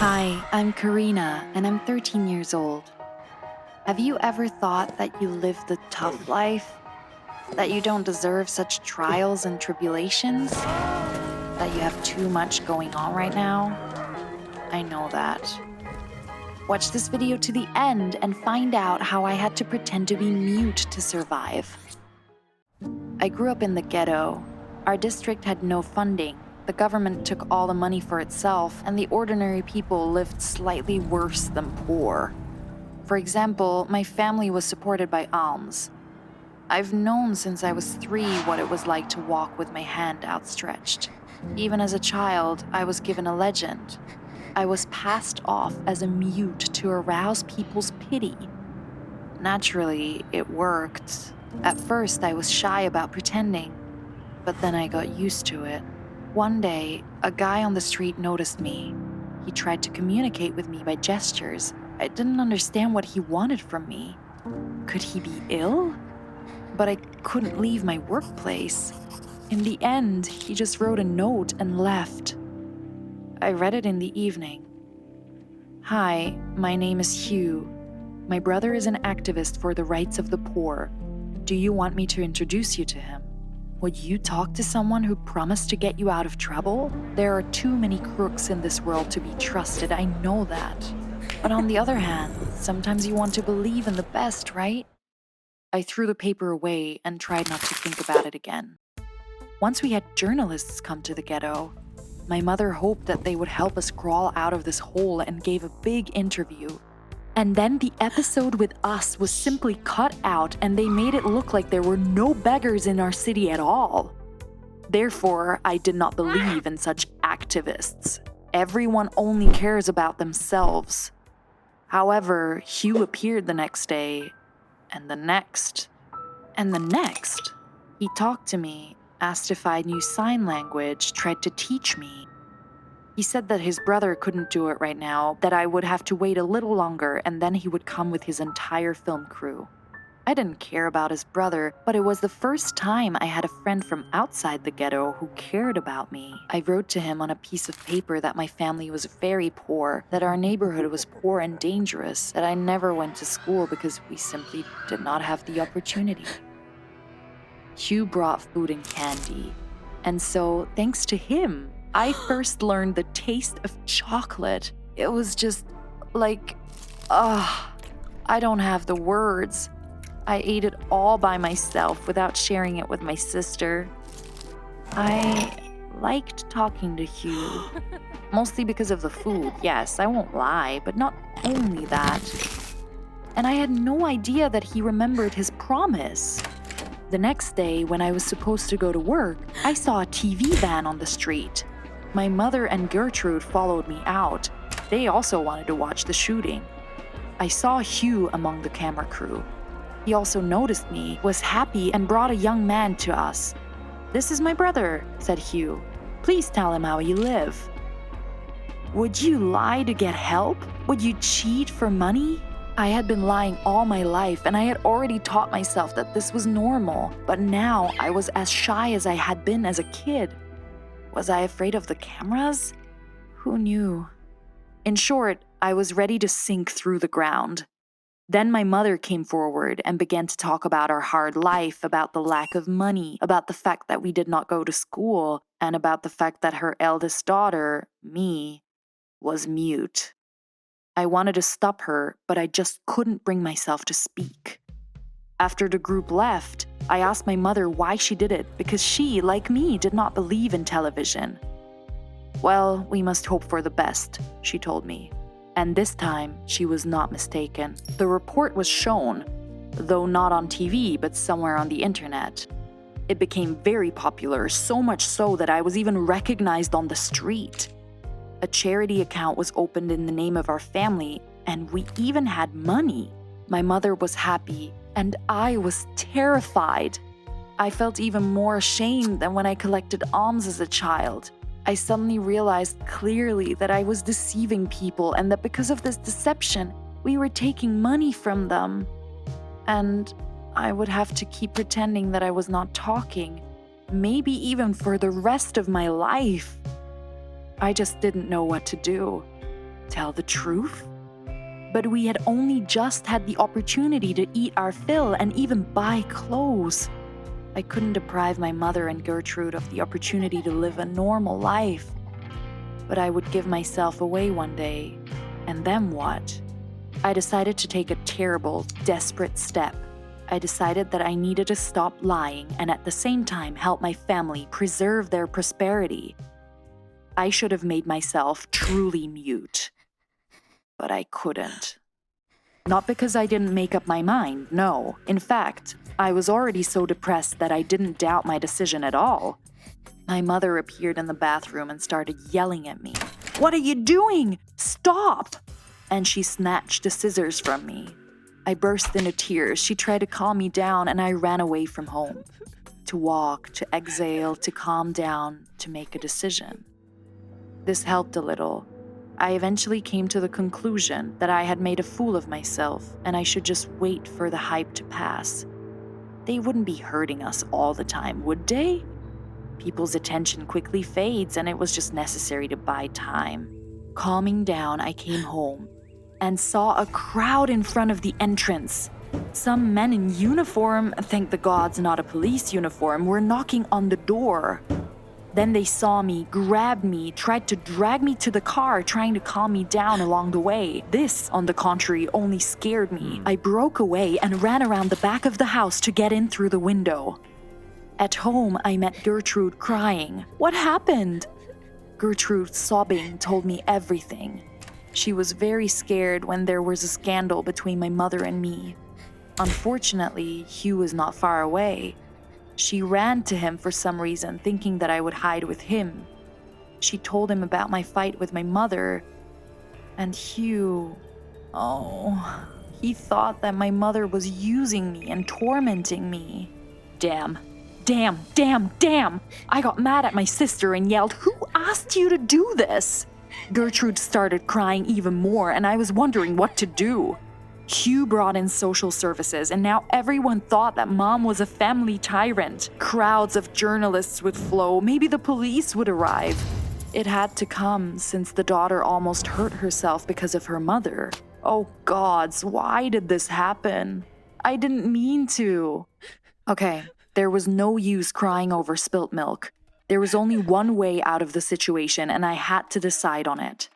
Hi, I'm Karina, and I'm 13 years old. Have you ever thought that you live the tough life? That you don't deserve such trials and tribulations? That you have too much going on right now? I know that. Watch this video to the end and find out how I had to pretend to be mute to survive. I grew up in the ghetto. Our district had no funding. The government took all the money for itself, and the ordinary people lived slightly worse than poor. For example, my family was supported by alms. I've known since I was 3 what it was like to walk with my hand outstretched. Even as a child, I was given a legend. I was passed off as a mute to arouse people's pity. Naturally, it worked. At first, I was shy about pretending, but then I got used to it. One day, a guy on the street noticed me. He tried to communicate with me by gestures. I didn't understand what he wanted from me. Could he be ill? But I couldn't leave my workplace. In the end, he just wrote a note and left. I read it in the evening. Hi, my name is Hugh. My brother is an activist for the rights of the poor. Do you want me to introduce you to him? Would you talk to someone who promised to get you out of trouble? There are too many crooks in this world to be trusted, I know that. But on the other hand, sometimes you want to believe in the best, right? I threw the paper away and tried not to think about it again. Once we had journalists come to the ghetto, my mother hoped that they would help us crawl out of this hole and gave a big interview. And then the episode with us was simply cut out and they made it look like there were no beggars in our city at all. Therefore, I did not believe in such activists. Everyone only cares about themselves. However, Hugh appeared the next day, and the next, and the next. He talked to me, asked if I knew sign language, tried to teach me. He said that his brother couldn't do it right now, that I would have to wait a little longer and then he would come with his entire film crew. I didn't care about his brother, but it was the first time I had a friend from outside the ghetto who cared about me. I wrote to him on a piece of paper that my family was very poor, that our neighborhood was poor and dangerous, that I never went to school because we simply did not have the opportunity. Hugh brought food and candy, and so, thanks to him, I first learned the taste of chocolate. It was just like, I don't have the words. I ate it all by myself without sharing it with my sister. I liked talking to Hugh, mostly because of the food, yes, I won't lie, but not only that. And I had no idea that he remembered his promise. The next day, when I was supposed to go to work, I saw a TV van on the street. My mother and Gertrude followed me out. They also wanted to watch the shooting. I saw Hugh among the camera crew. He also noticed me, was happy, and brought a young man to us. "This is my brother," said Hugh. "Please tell him how you live." Would you lie to get help? Would you cheat for money? I had been lying all my life, and I had already taught myself that this was normal. But now I was as shy as I had been as a kid. Was I afraid of the cameras? Who knew? In short, I was ready to sink through the ground. Then my mother came forward and began to talk about our hard life, about the lack of money, about the fact that we did not go to school, and about the fact that her eldest daughter, me, was mute. I wanted to stop her, but I just couldn't bring myself to speak. After the group left, I asked my mother why she did it, because she, like me, did not believe in television. "Well, we must hope for the best," she told me. And this time, she was not mistaken. The report was shown, though not on TV, but somewhere on the internet. It became very popular, so much so that I was even recognized on the street. A charity account was opened in the name of our family, and we even had money. My mother was happy, and I was terrified. I felt even more ashamed than when I collected alms as a child. I suddenly realized clearly that I was deceiving people and that because of this deception, we were taking money from them. And I would have to keep pretending that I was not talking, maybe even for the rest of my life. I just didn't know what to do. Tell the truth? But we had only just had the opportunity to eat our fill and even buy clothes. I couldn't deprive my mother and Gertrude of the opportunity to live a normal life. But I would give myself away one day, and then what? I decided to take a terrible, desperate step. I decided that I needed to stop lying and at the same time help my family preserve their prosperity. I should have made myself truly mute. But I couldn't. Not because I didn't make up my mind, no. In fact, I was already so depressed that I didn't doubt my decision at all. My mother appeared in the bathroom and started yelling at me. "What are you doing? Stop!" And she snatched the scissors from me. I burst into tears. She tried to calm me down and I ran away from home. To walk, to exhale, to calm down, to make a decision. This helped a little. I eventually came to the conclusion that I had made a fool of myself and I should just wait for the hype to pass. They wouldn't be hurting us all the time, would they? People's attention quickly fades and it was just necessary to buy time. Calming down, I came home and saw a crowd in front of the entrance. Some men in uniform, thank the gods not a police uniform, were knocking on the door. Then they saw me, grabbed me, tried to drag me to the car, trying to calm me down along the way. This, on the contrary, only scared me. I broke away and ran around the back of the house to get in through the window. At home, I met Gertrude crying. What happened? Gertrude, sobbing, told me everything. She was very scared when there was a scandal between my mother and me. Unfortunately, Hugh was not far away. She ran to him for some reason, thinking that I would hide with him. She told him about my fight with my mother. And Hugh... oh, he thought that my mother was using me and tormenting me. Damn. I got mad at my sister and yelled, "Who asked you to do this?" Gertrude started crying even more, and I was wondering what to do. Hugh brought in social services, and now everyone thought that Mom was a family tyrant. Crowds of journalists would flow. Maybe the police would arrive. It had to come, since the daughter almost hurt herself because of her mother. Oh gods, why did this happen? I didn't mean to. Okay, there was no use crying over spilt milk. There was only one way out of the situation, and I had to decide on it.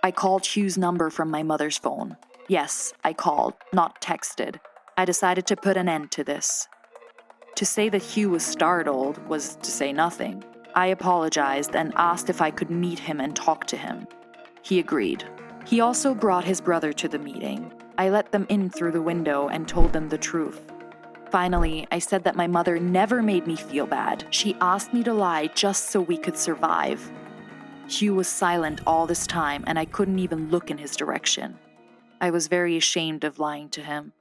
I called Hugh's number from my mother's phone. Yes, I called, not texted. I decided to put an end to this. To say that Hugh was startled was to say nothing. I apologized and asked if I could meet him and talk to him. He agreed. He also brought his brother to the meeting. I let them in through the window and told them the truth. Finally, I said that my mother never made me feel bad. She asked me to lie just so we could survive. Hugh was silent all this time, and I couldn't even look in his direction. I was very ashamed of lying to him.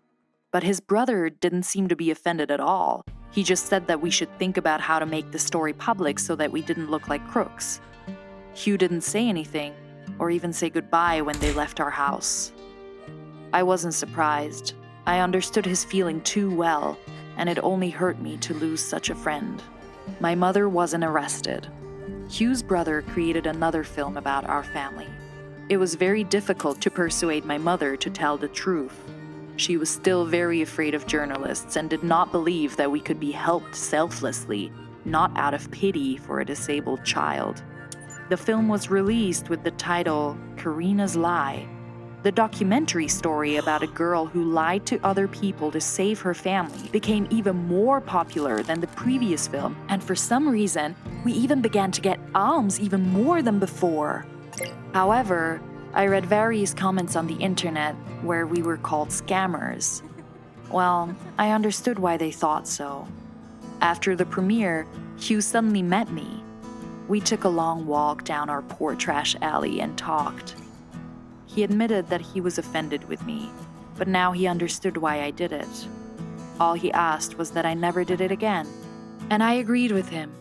But his brother didn't seem to be offended at all. He just said that we should think about how to make the story public so that we didn't look like crooks. Hugh didn't say anything, or even say goodbye when they left our house. I wasn't surprised. I understood his feeling too well, and it only hurt me to lose such a friend. My mother wasn't arrested. Hugh's brother created another film about our family. It was very difficult to persuade my mother to tell the truth. She was still very afraid of journalists and did not believe that we could be helped selflessly, not out of pity for a disabled child. The film was released with the title Karina's Lie. The documentary story about a girl who lied to other people to save her family became even more popular than the previous film, and for some reason, we even began to get alms even more than before. However, I read various comments on the internet where we were called scammers. Well, I understood why they thought so. After the premiere, Hugh suddenly met me. We took a long walk down our poor trash alley and talked. He admitted that he was offended with me, but now he understood why I did it. All he asked was that I never did it again. And I agreed with him.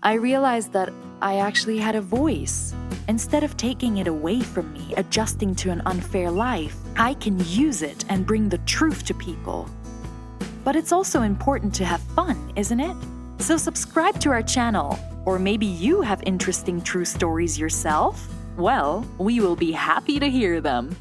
I realized that I actually had a voice. Instead of taking it away from me, adjusting to an unfair life, I can use it and bring the truth to people. But it's also important to have fun, isn't it? So subscribe to our channel, or maybe you have interesting true stories yourself. Well, we will be happy to hear them.